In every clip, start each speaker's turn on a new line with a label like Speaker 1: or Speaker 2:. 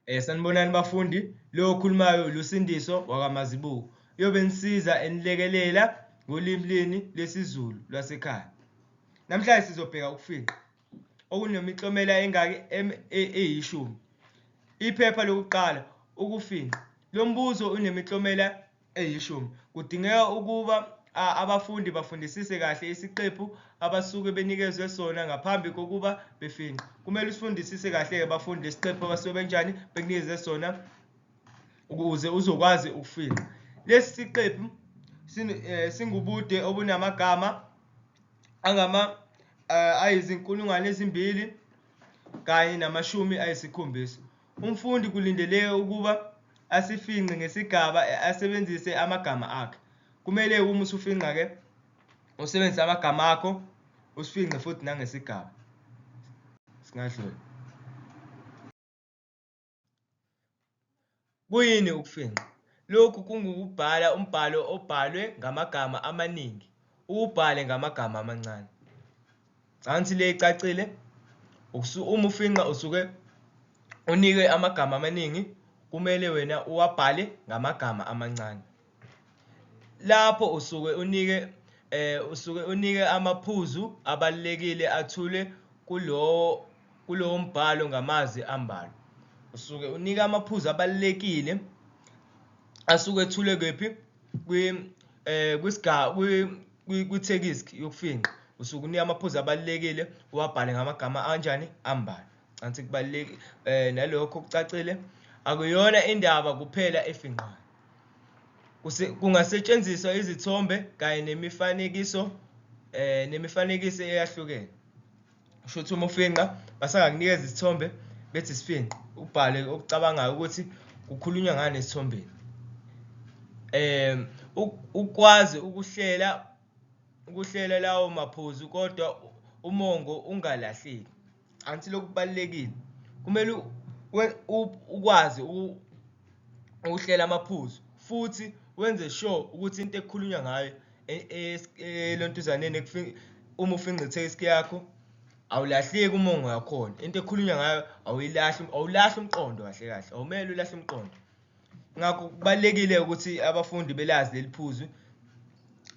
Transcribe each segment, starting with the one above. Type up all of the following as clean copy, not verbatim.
Speaker 1: Sanibonani bafundi, lo okhulumayo Lusindiso wakwaMazibuko. Uyobe nisiza enilekelela ngolimi lini lesiZulu lwasekhaya. Namhlanje sizobheka ukufingqa okunemiklomela engaki eyishumi. Iphepha lokuqala, ukufingqa. Lo mbuzo unemiklomela eyishumi. Kudingeka ukuba abafundi bafundisise kahle isiqephu abasuke benikezwe sona ngaphambi kokuba befingqa. Kumele usifundisise kahle-ke bafundi lesiqephu abasuke benjani bekunikeze sona ukuze uzokwazi ukufingqa. Lesi siqephu singubude obunamagama ayizi-2,000 kanye namashumi ayisikhombisa. Umfundi kulindeleke ukuba asifingqe ngesigaba asebenzise amagama akhe. Kumele uma usufingqa-ke usebenzise amagama akho, usifingqe futhi nangesigaba. Singadlula. Kuyini ukufingqa? Lokhu kungukubhala umbhalo obhalwe ngamagama amaningi, uwubhale ngamagama amancane. Cansi le icacile? Uma ufingqa usuke unike amagama amaningi, kumele wena uwabhale ngamagama amancane. Lapho usuke unike amaphuzu abalulekile athule kulowo mbhalo ngamazwi ambalwa. Usuke unike amaphuzu abalulekile asuke ethule kephi kwithekisthi yokufingqa. Usuke unike amaphuzu abalulekile uwabhale ngamagama anjani ambalwa. Cansi kubalulekile nalokho kucacile. Akuyona indaba kuphela efingqwayo. Kungasetshenziswa izithombe kanye nemifanekiso eyahlukene. Kusho ukuthi uma ufingqa basangakunikeza isithombe bethi sifingqe, ubhale okucabangayo ukuthi kukhulunywa ngani esithombeni. Ukwazi ukuhlela lawo maphuzu kodwa umongo ungalahleki. Anti lokhu kubalulekile. Kumele ukwazi ukuhlela amaphuzu futhi wenze sure ukuthi into ekukhulunywa ngayo elontuzaneni uma ufingqa ithekisthi yakho awulahleki umongo yakhona. Into ekukhulunywa ngayo awulahli umqondo kahle kahle, awumele ulahle umqondo. Ngakho kubalulekile ukuthi abafundi belazi leli phuzu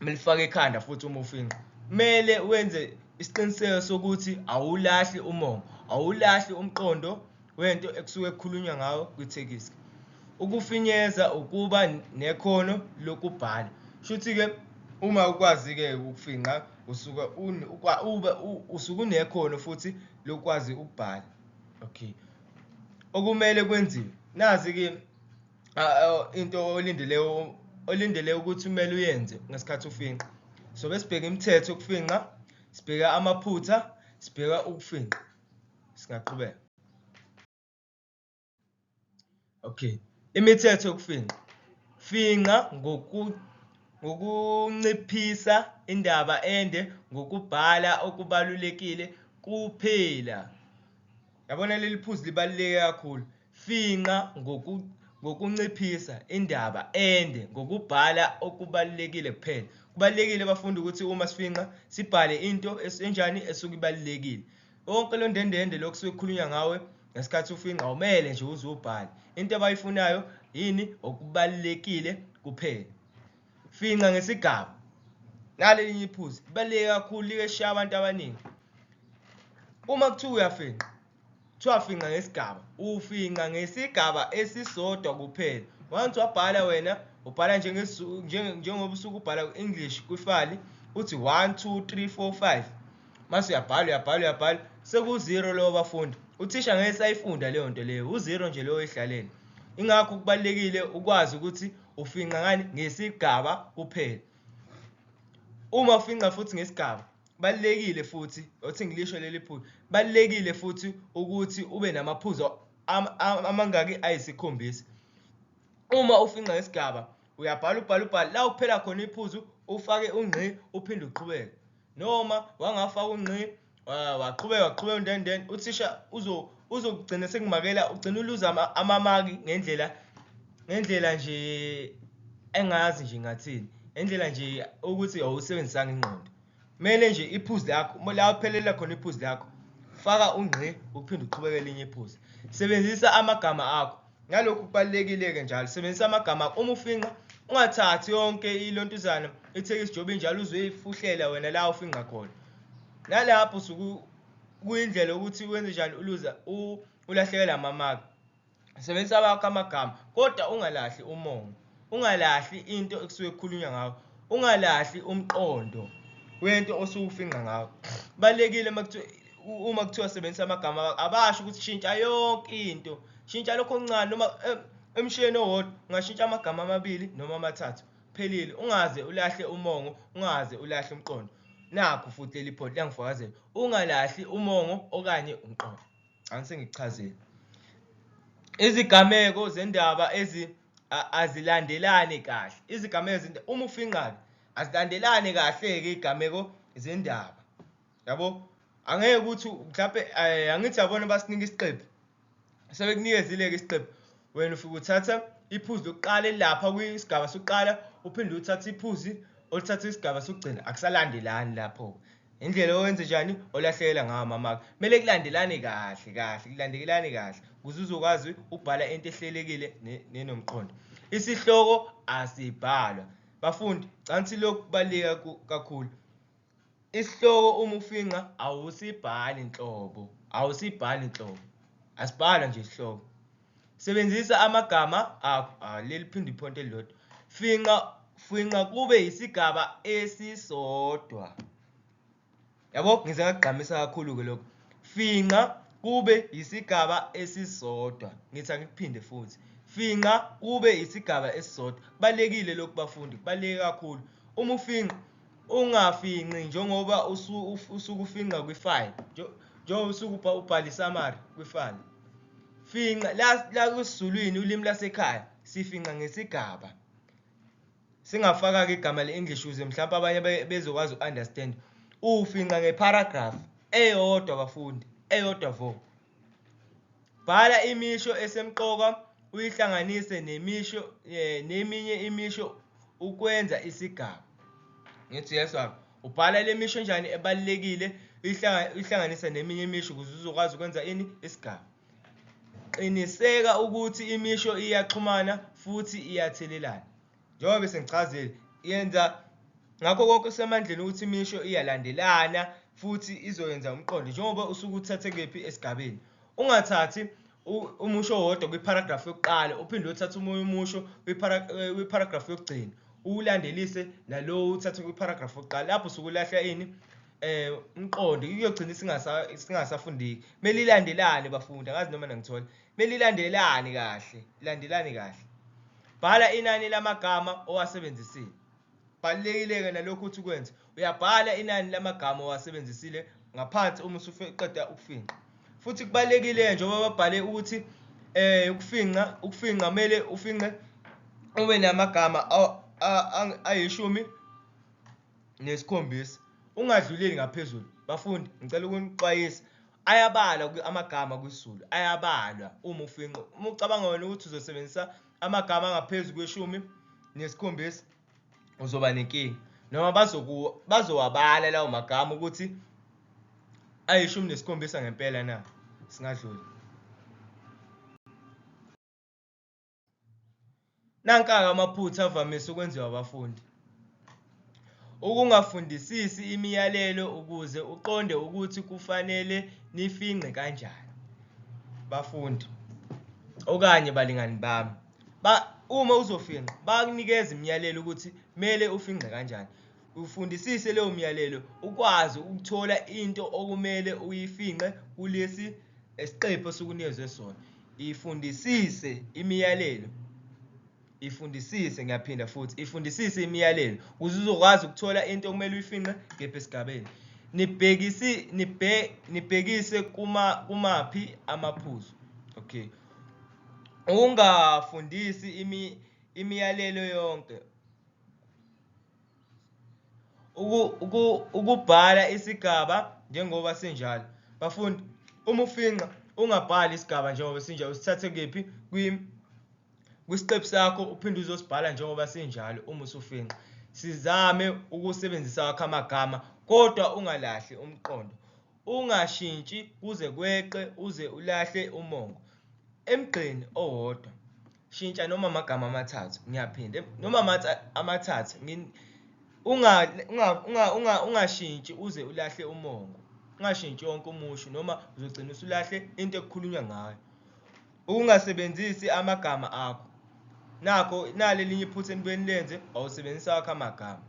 Speaker 1: melifake ekhanda futhi uma ufingqa. Kumele wenze isiqiniseko sokuthi awulahli umongo, awulahli umqondo wento ekusuke kukhulunywa ngayo kwithekisthi. Ukufinyeza ukuba nekhono lokubhala. Shuthi-ke uma ukwazi-ke ukufingqa usuke unekhono futhi lokwazi ukubhala. Okay. Okumele kwenziwe. Nazi-ke into olindele ukuthi kumele uyenze ngesikhathi ufingqa. So besibheka imithetho yokufingqa, sibheka amaphutha, sibheka ukufingqa. Singaqhubeka. Okay. Imithetho yokufingqa. Fingqa ngokunciphisa indaba ende ngokubhala okubalulekile kuphela. Yabona leli phuzu libaluleke kakhulu. Fingqa ngokunciphisa indaba ende ngokubhala okubalulekile kuphela. Kubalulekile abafundi ukuthi uma sifingqa sibhale into enjani esuke ibalulekile. Wonke lo ndendende lokusuke kukhulunywa ngawe ngesikhathi ufingqa awumele nje uze ubhale. Into abayifunayo yini? Okubalulekile kuphela. Fingqa ngesigaba. Nalelinye iphuzu libaluleke kakhulu like shaya abantu abaningi. Uma kuthiwa uyafingqa, kuthiwa fingqa ngesigaba, ufingqa ngesigaba esisodwa kuphela. Once wabhala wena ubhala njengoba usuke ubhala ku-English kwifali uthi 1 2 3 4 5. Mase uyabhala seku-0 lowo bafundi. Uthisha ngeke sayifunda leyo nto leyo, u-0 nje lowo ehlalela. Ingakho kubalulekile ukwazi ukuthi ufingqa ngani? Ngesigaba kuphela. Uma ufingqa futhi ngesigaba, kubalulekile futhi othi ngilisho leli phuzu, kubalulekile futhi ukuthi ube namaphuzu amangaki ayisikhombisa. Uma ufingqa ngesigaba, ubhala la kuphela khona iphuzu, ufake ungqi uphinde uqhubeke. Noma wangafaka ungqi waqhubeka ndendende, uthisha uzogcina sekumakela, ugcina uluza amamaki ngendlela nje engazi nje ngathini. Ngendlela nje ukuthi awusebenzisanga ingqondo. Kumele nje iphuzu lakho la kuphelela khona iphuzu lakho, faka ungqi uphinde uqhubeke elinye iphuzu. Sebenzisa amagama akho. ngalokhu kubalulekile-ke njalo sebenzisa amagama akho. Uma ufinqa ungathathi yonke ilontuzana ithekisi jobe njalo uzoyifuhlela wena la ufinqa khona. Nalapho usuke kuyindlela ukuthi wenze njani ulahlekelwe amamaki. Sebenzisa awakho amagama kodwa ungalahli umongo, ungalahli into ekusuke kukhulunywa ngayo, ungalahli umqondo wento osuke ufinqa ngayo. Kubalulekile uma kuthiwa sebenzisa amagama abasho ukuthi shintsha yonke into, shintsha lokho okuncane noma emshweni owodwa ungashintsha amagama amabili noma amathathu phelile, ungaze ulahle umongo, ungaze ulahle umqondo. Nakho futhi leli photi liyangifakazela, ungalahli umongo okanye umqondo. Angise ngikuchazele. Izigameko zendaba azilandelane kahle. Izigameko uma ufinqa-ke azilandelane kahle-ke izigameko zendaba. Yabo? Angeke ukuthi mhlawumbe angithi yabona basinika isiqephu. Sebekunikezile-ke isiqephu. Wena ufike uthatha iphuzu lokuqala elapha kwisigaba sokuqala uphinde uthathe iphuzi olithatha isigaba sokugcina. Akusalandelani lapho. Indlela owenze njani olahlekela ngayo amamaki. Kumele kulandelane kahle, kulandelane kahle ukuze uzokwazi ukubhala into ehlelekile nenomqondo. Isihloko asibhalwa. Bafundi, cansi lokhu kubaluleke kakhulu. Isihloko uma ufinqa awusibhali inhlobo, asibhalwa nje isihloko. Sebenzisa amagama akho. Leli phinde iphonto elilodwa. Finqa kube isigaba esisodwa. Yabo, ngize ngakugqamisa kakhulu-ke lokho. Finqa kube isigaba esisodwa. Ngithi angikuphinde futhi. Finqa kube isigaba esisodwa. Kubalulekile lokhu bafundi, kubaluleke kakhulu. Uma ufinqa ungafinqi njengoba usuke ufinqa kwifile. Njengoba usuke ubhala isamari kwifile. Finqa la kusiZulwini ulimi lasekhaya sifinqa ngesigaba. Singafaka-ke igama le-English ukuze mhlawumbe abanye bezokwazi uku-understand. Ufinqa ngeparagraph eyodwa bafundi, eyodwa vo. Bhala imisho esemqoka uyihlanganise neminye imisho ukwenza isigaba. Ngithi yeswa, ubhala le misho njani ebalulekile uyihlanganisa neminye imisho ukuze uzokwazi ukwenza ini isigaba. Qiniseka ukuthi imisho iyaxhumana futhi iyathelelana. Njengoba sengichazile, yenza ngakho konke kusemandleni ukuthi imisho iyalandelana futhi izoyenza umqondo njengoba usuke uthathe kephi esigabeni. Ungathathi umusho owodwa kwiparagraph yokuqala uphinde uthathe umunye umusho kwiparagraph yokugcina ulandelise nalowo uthathe kwiparagraph yokuqala. Lapho usuke ulahla ini umqondo, kuyogcina singasafundiki. Kumele ilandelane bafundi, angazi noma nangithola. Kumele ilandelane kahle. Bhala inani lamagama owasebenzisile. Balulekile-ke nalokhu ukuthi ukwenze. Uyabhala inani lamagama owasebenzisile ngaphansi uma usuqeda ukufinqa. Futhi kubalulekile njengoba babhale ukuthi ukufinqa kumele ufinqe ube namagama ayishumi-nesikhombisa. Ungadluleli ngaphezulu. Bafundi, ngicela ukunixwayisa. Ayabalwa amagama kwisiZulu, ayabalwa uma ufinqa. Uma ucabanga wena ukuthi uzosebenzisa amagama angaphezu kwe-17 uzoba nenkinga. Noma bazowabala lawo magama ukuthi ayi-17 ngempela na, singadluli. Nanka-ke amaphutha avamise ukwenziwa abafundi. Ukungafundisisi imiyalelo ukuze uqonde ukuthi kufanele nifinqe kanjani. Bafundi okanye balingani bami, uma uzofinqa bakunikeza imiyalelo ukuthi kumele ufinqe kanjani. Ufundisise leyo myalelo ukwazi ukuthola into okumele uyifinqe kulesi esiqephu osukunikezwe sona. Ifundisise imiyalelo. Ngiyaphinda futhi, ifundisise imiyalelo ukuze uzokwazi ukuthola into okumele uyifinqe kephi esigabeni. Nibhekise kumaphi amaphuzu. Okay. Ungafundisi imiyalelo yonke. Ukubhala isigaba njengoba sinjalo. Bafundi, uma ufinqa ungabhali isigaba njengoba sinjalo, usithathe kephi kwisiqephu sakho uphinde uzosibhala njengoba sinjalo. Uma usufinqa sizame ukusebenzisa wakho amagama kodwa ungalahli umqondo. Ungashintshi kuze kweqe uze ulahle umongo. Emgqeni owodwa shintsha noma amagama amathathu, ngiyaphinda noma amathathu, ungashintshi uze ulahle umongo, ungashintshi wonke umusho noma uzogcina usulahle into ekukhulunywa ngayo. Ungasebenzisi amagama akho. Nalo elinye iphutha enibuye nilenze, awusebenzisa wakho amagama.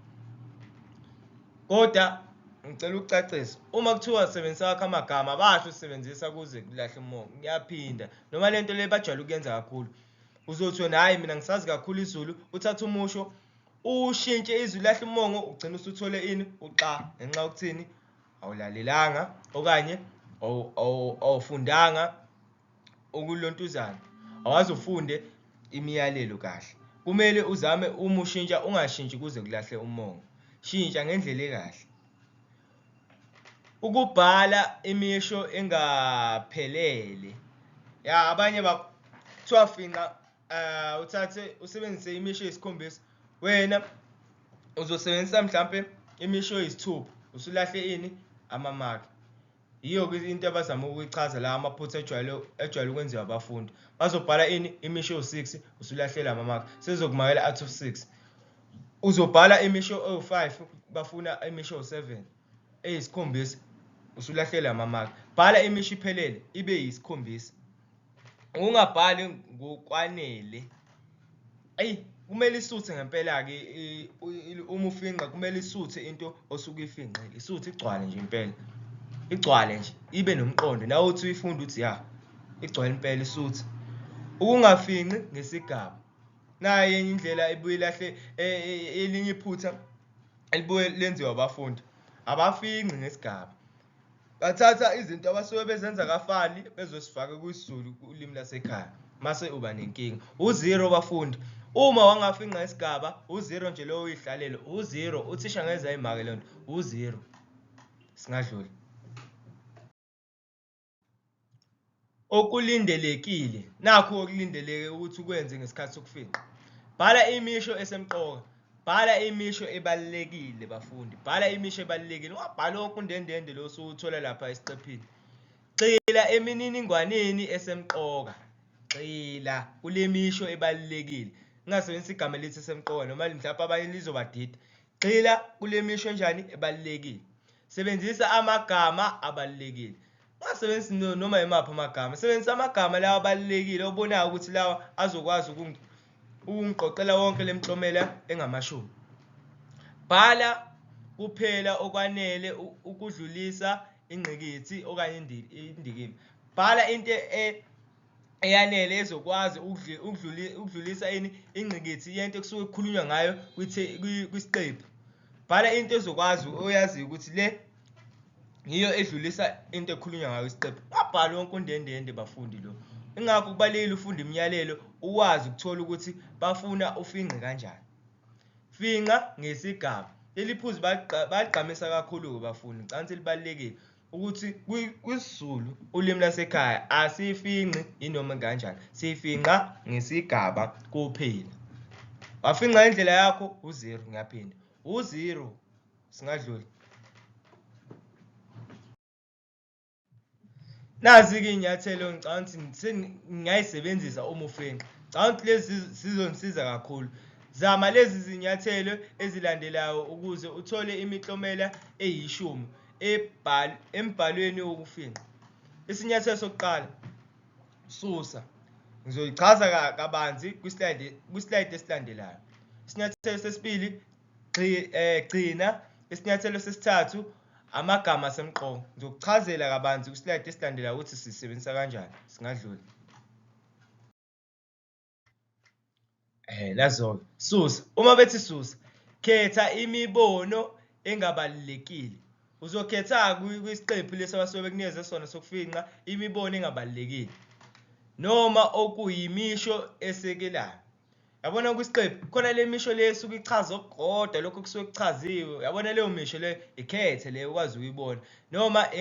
Speaker 1: Kodwa ngicela ukucacisa, uma kuthiwa sebenzisa wakho amagama, basho usebenzisa kuze kulahle umongo. Ngiyaphinda, noma lento le bajwayele ukuyenza kakhulu. Uzothi wena hhayi mina ngisazi kakhulu isiZulu, uthathe umusho ushintshe izwi lahle umongo, ugcina usuthole ini? Uxa, ngenxa yokuthini? Awulalelanga okanye awufundanga ukulontuzana, awazi ufunde imiyalelo kahle. Kumele uzame uma ushintsha ungashintshi kuze kulahle umongo, shintsha ngendlela ekahle. Ukubhala imisho engaphelele, abanye kuthiwa finqa, uthathe usebenzise imisho eyisikhombisa, wena uzosebenzisa mhlampe imisho eyisithupha, usulahle ini? Amamaki. Yiyo-ke into abazama ukuyichaza la amaphutha ejwayele ukwenziwa abafundi. Bazobhala ini? Imisho ewu-6, usulahlela amamaki, sezokumakela out of 6. Uzobhala imisho ewu-5, bafuna imisho ewu-7, eyisikhombisa, usulahlela amamaki. Bhala imisho iphelele ibe yisikhombisa. Ungabhali ngokwanele. Kumele isuthe ngempela-ke, uma ufinqa kumele isuthe into osuke ifinqile, isuthe igcwale nje impela, igcwale nje ibe nomqondo, nawe uthi uyifunda uthi ya igcwele impela isuthe. Ukungafinqi ngesigaba, nayo enye indlela ebuye ilahle, elinye iphutha elibuye lenziwa abafundi, abafinqi ngesigaba. Bathatha izinto abasuke bezenza kafani bezosifaka kwisiZulu, ulimi lasekhaya, mase uba nenkinga. U0 bafundi, uma wangafinqa isigaba, u0 nje lowo uyihlalele, u0. Uthisha ngeze ayimake lento, u0. Singadluli. Okulindelekile, nakho okulindeleke ukuthi ukwenze ngesikhathi sokufinqa. Bhala imisho esemqoka, bhala imisho ebalulekile bafundi, bhala imisho ebalulekile. Ungabhala wonke undendende lo osuwuthola lapha esiqephini. Gxila emininingwaneni esemqoka, gxila kule misho ebalulekile. Ungasebenzisa igama elithi esemqoka noma mhlawumbe abanye lizobadida. Gxila kule misho enjani? Ebalulekile. Sebenzisa amagama abalulekile. Ungasebenzisi noma yimaphi amagama, sebenzisa amagama lawa abalulekile obonayo ukuthi lawa azokwazi ukungiqoqela wonke le miklomela engamashumi. Bhala kuphela okwanele ukudlulisa ingqikithi okanye indikimba. Bhala into eyanele ezokwazi ukudlulisa ingqikithi yento ekusuke kukhulunywa ngayo kwisiqephu. Bhala into ezokwazi oyaziyo ukuthi le yiyo edlulisa into ekhulunywa ngayo isiqephu. Ungabhali wonke undendende bafundi lo. Ingakho kubalulekile ufunda imiyalelo, uwazi ukuthola ukuthi bafuna ufinqe kanjani. Finqa ngesigaba. Leli phuzu baligqamisa kakhulu-ke bafundi, ngicabanga ukuthi libalulekile ukuthi kwisiZulu ulimi lasekhaya asifinqi inoma kanjani, sifinqa ngesigaba kuphela. Wafinqa indlela yakho, u0. Ngiyaphinda, u0. Singadluli. Nazi-ke iy'nyathelo ngicabanga ukuthi ngingayisebenzisa uma ufinqa. Ngicabanga ukuthi lezi zizongisiza kakhulu. Zama lezi zinyathelo ezilandelayo ukuze uthole imiklomela eyishumi embhalweni wokufinqa. Isinyathelo sokuqala, susa. Ngizoyichaza kabanzi kwislide esilandelayo. Isinyathelo sesibili, gcina. Isinyathelo sesithathu, amagama asemqoka. Ngizokuchazela kabanzi kwislide esilandelayo ukuthi sisebenzisa kanjani. Singadluli. Nazo-ke, susa. Uma bethi susa, khetha imibono engabalulekile. Uzokhetha kwisiqephu lesi abasuke bekunikeze sona sokufinqa imibono engabalulekile noma okuyimisho esekelayo. Yabona kwisiqephu khona le misho le esuke ichaza okukodwa lokho kusuke kuchaziwe. Yabona leyo misho le ikhethe leyo ukwazi ukuyibona noma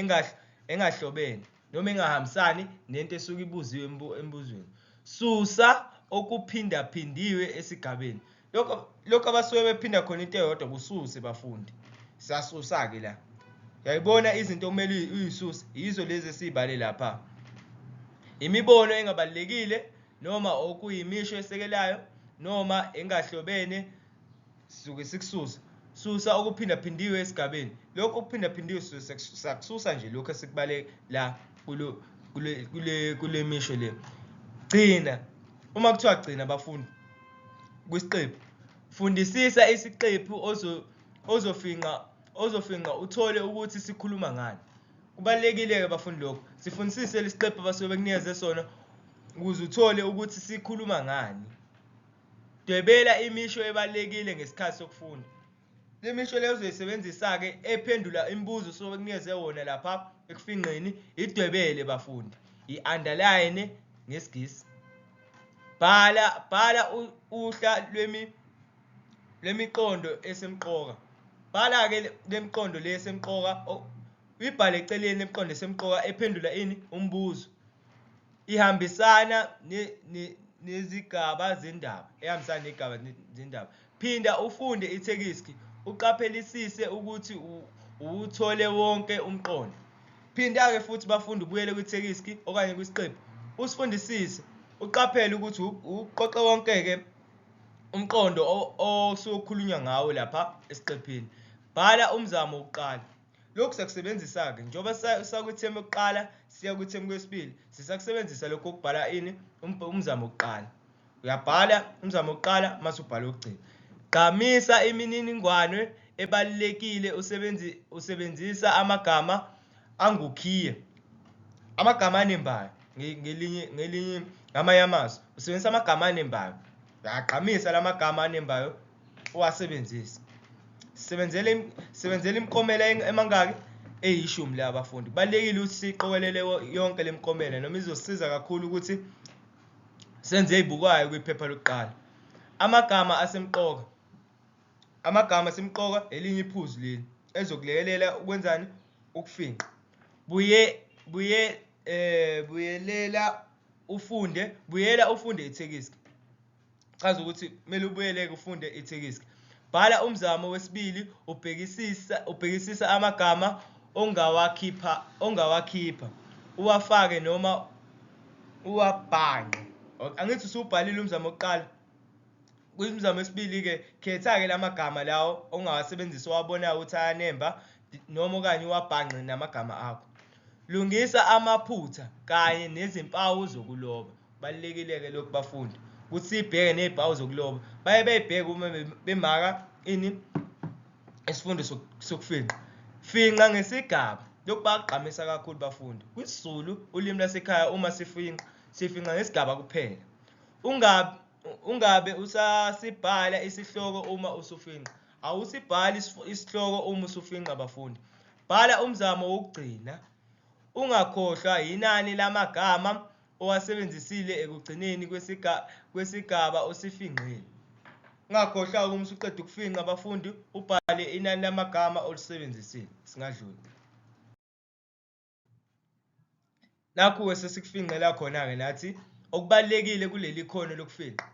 Speaker 1: engahlobene noma engahambisani nento esuke ibuziwe embuzweni. Susa okuphindaphindiwe esigabeni. Lokho abasuke bephinda khona into eyodwa kususe bafundi. Siyasusa-ke la. Uyayibona izinto okumele uyisuse yizo lezi esiy'bale lapha. Imibono engabalulekile noma okuyimisho esekelayo noma engahlobene suke sikususa. Susa okuphindaphindiwe esigabeni. Lokho okuphindaphindiwe sakususa nje lokho esikubale la kule misho le. Gcina. Uma kuthiwa gcina abafundi kwisiqephu, fundisisa isiqephu ozofinqa uthole ukuthi sikhuluma ngani. Kubalekile-ke abafundi lokho. Sifundisise lesiqephu abasuke bekunikeze sona ukuze uthole ukuthi sikhuluma ngani. Dwebela imisho ebalekile ngesikhathi sokufunda. Le misho leyo uzoyisebenzisa-ke ephendula imibuzo osuke bekunikeze wona lapha ekufinqeni, idwebele bafundi. I-underline ngesiNgisi. Bhala uhla lwemiqondo esemqoka. Bhala-ke lemiqondo le esemqoka, uyibhale eceleni lemiqondo esemqoka ephendula ini? Umbuzo. Ihambisana nezigaba zendaba. Ehambisana nezigaba zendaba. Phinda ufunde ithekisthi, uqaphelisise ukuthi uthole wonke umqondo. Phinda-ke futhi bafundi ubuyele kwithekisthi okanye kwisiqephu, usifundisise, uqaphele ukuthi uqoqe wonke-ke umqondo osukhulunywa ngawo lapha esiqephini. Bhala umzamo wokuqala. Lokhu siyakusebenzisa-ke njengoba sakwithemu yokuqala siya kwithemu kwesibili, sisakusebenzisa lokho ukubhala ini? Umzamo wokuqala. Uyabhala umzamo wokuqala mase ubhala okugcina. Gqamisa imininingwane ebalulekile usebenzisa amagama angukhiye. Amagama anembayo ngelinye ngamanye amazwi usebenzisa amagama anembayo. Uyagqamisa lamagama anembayo uwasebenzise. Sebenzele imiklomelo emangaki? Eyishumi la bafundi. Kubalekile ukuthi siqokelele yonke lemiklomelo noma izosisiza kakhulu ukuthi senze ezibukayo kwiphepha lokuqala. Amagama asemqoka. Amagama asemqoka elinye iphuzu leli ezokulekelela ukwenzani? Ukufinqa. Buyela ufunde ithekisthi. Chaza ukuthi kumele ubuyele-ke ufunde ithekisthi. Bhala umzamo wesibili, ubhekisisa amagama ongawakhipha, uwafake noma uwabhanqe. Angithi usubhalile umzamo wokuqala. Kwimizamo wesibili-ke khetha-ke lamagama lawo ongawasebenzisa owabonayo ukuthi ayanemba noma okanye uwabhanqe namagama akho. Lungisa amaphutha kanye nezimpawu zokuloba. Kubalulekile-ke lokhu bafundi ukuthi sibheke nezimpawu zokuloba. Baye beyibheke uma bemaka ini? Isifundo sokufinqa. Finqa ngesigaba. Lokhu bayakugqamisa kakhulu bafundi. KwisiZulu ulimi lasekhaya uma sifinqa ngesigaba kuphela. Ungabe usasibhala isihloko uma usufinqa. Awusibhali isihloko uma usufinqa bafundi. Bhala umzamo wokugcina. Ungakhohlwa inani lamagama owasebenzisile ekugcineni kwesigaba osifinqile. Ungakhohlwa uma usuqeda ukufinqa bafundi ubhale inani lamagama olisebenzisile. Singadluli. Nakhu sesikufinqela khona-ke nathi okubalekile kuleli khono lokufinqa.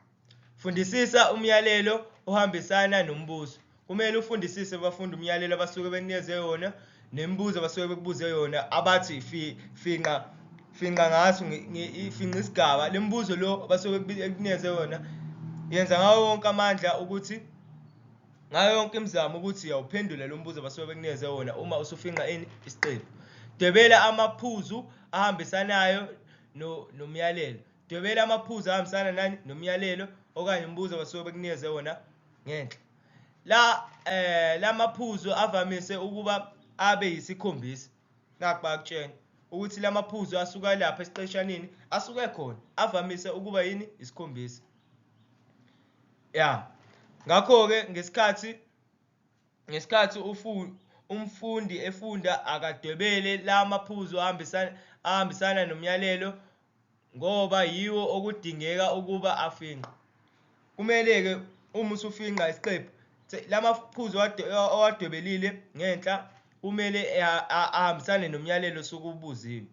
Speaker 1: Fundisisa umyalelo ohambisana nombuzo. Kumele ufundisise abafundi umyalelo abasuke benikeze yona nemibuzo abasuke bekubuze yona abathi finqa ngaso ifinqa isigaba. Le mibuzo lo abasuke bekunikeze yona yenza ngawo wonke amandla ukuthi ngayo yonke imizamo ukuthi uyawuphendula lo mbuzo abasuke bekunikeze wona uma usufinqa ini? Isiqephu. Dwebela amaphuzu ahambisanayo nomyalelo. Dwebela amaphuzu ahambisana nani? Nomyalelo okanye umbuzo abasuke bekunikeze wona ngenhla. La maphuzu avamise ukuba abe yisikhombisa. Nakho bayakutshela ukuthi la maphuzu asuka lapha esiqeshanini asuke khona avamise ukuba yini? Isikhombisa. Ya. Ngakho-ke ngesikhathi umfundi efunda akadwebele la maphuzu ahambisana nomyalelo ngoba yiwo okudingeka ukuba afinqe. Kumele-ke uma usufinqa isiqephu la maphuzu owadwebelile ngenhla kumele ahambisane nomyalelo osukubuziwe.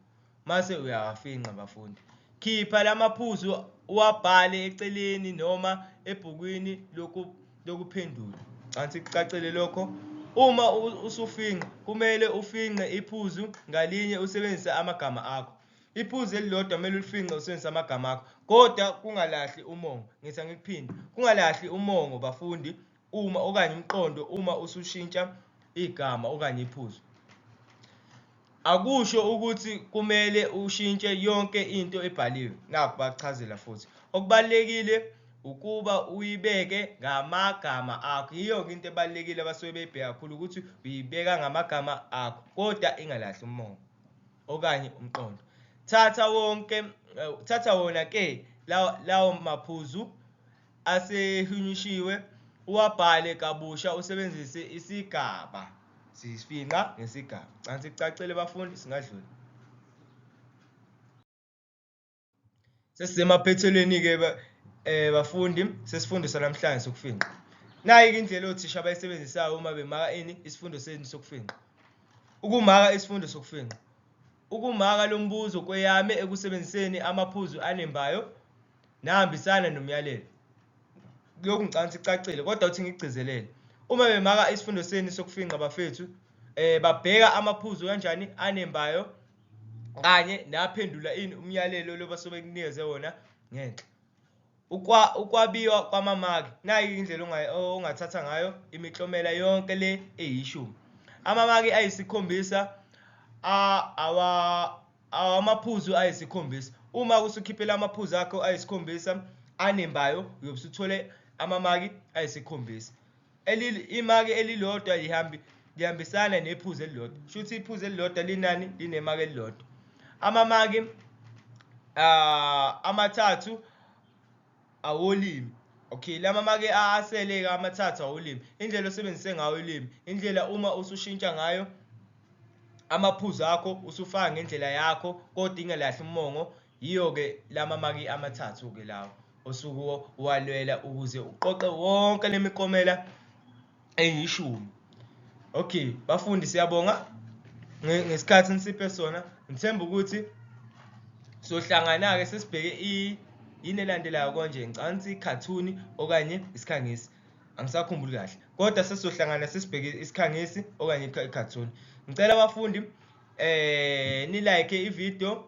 Speaker 1: Mase uyawafinqa bafundi. Khipha la maphuzu uwabhale eceleni noma ebhukwini lokuphendula. Angithi kucacile lokho. Uma usufinqa kumele ufinqe iphuzu ngalinye usebenzisa amagama akho. iphuzu elilodwa kumele ulifinqe usebenzisa amagama akho, kodwa kungalahli umongo. Ngithi angikuphinde, kungalahli umongo bafundi uma okanye umqondo uma usushintsha igama okanye iphuzu. Akusho ukuthi kumele ushintshe yonke into ebhaliwe. Nakho bachazela futhi. Okubalulekile ukuba uyibeke ngamagama akho. Yiyo into ebalulekile abasuke beyibheka kakhulu ukuthi uyibeka ngamagama akho, kodwa ingalahli umongo okanye umqondo. Thatha wona ke lawo maphuzu asehunyushiwe uwabhale kabusha usebenzise isigaba. Sifinqa ngesigaba. Cansi kucacile bafundi, singadlula. Sesisemaphethelweni ke bafundi, sesifundisa namhlanje sokufinqa. Nayi indlela othisha abayisebenzisayo uma bemaka isifundo senu sokufinqa. Ukumaka isifundo sokufinqa. Ukumaka lo mbuzo kweyame ekusebenziseni amaphuzu anembayo nahambisana nomyalelo. Lokhu ngicabanga icacile kodwa uthi ngigcizelele. Uma bemaka isifundo senu sokufinqa bafethu, babheka amaphuzu kanjani anembayo kanye naphendula umyalelo lo basuke bekunikeze wona ngenhla. Ukwabiwa kwamamaki. Nayi indlela ongathatha ngayo imiklomela yonke le eyishumi. Amamaki ayisikhombisa amaphuzu ayisikhombisa. Uma usukhiphela amaphuzu akho ayisikhombisa anembayo, uyobusuthole amamaki ayisikhombisa. Imaki elilodwa lihambisana nephuzu elilodwa. Shuthi iphuzu elilodwa linani linemaki elilodwa. Amamaki amathathu awolimi. Okay, lama maki asele amathathu awolimi. Indlela osebenzise ngayo ulimi, indlela uma usushintsha ngayo amaphuzu akho usufaka ngendlela yakho kodwa ingalahli umongo. Yiyo ke lama maki amathathu ke lawo osuku walwela ukuze uqoqe wonke lemiklomela eyishumi. Okay, bafundi siyabonga ngesikhathi nisiphe sona. Ngithemba ukuthi sohlangana ke sesibheke yini elandelayo konje, ngicabanga i-cartoon okanye isikhangisi. Angisakhumbuli kahle. Kodwa sesizohlangana sesibheke isikhangisi okanye i-cartoon. Ngicela abafundi ni like i-video,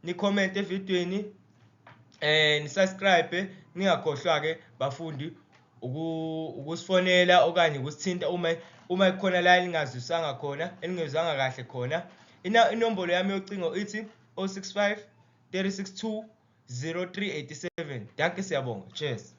Speaker 1: ni comment evidweni, ni subscribe, ningakhohlwa ke bafundi ukusifonela okanye ukusithinta uma kukhona la ningazwisanga khona, eningezwanga kahle khona. Inombolo yami yocingo ithi 065 362 0387. Danke, siyabonga. Cheers.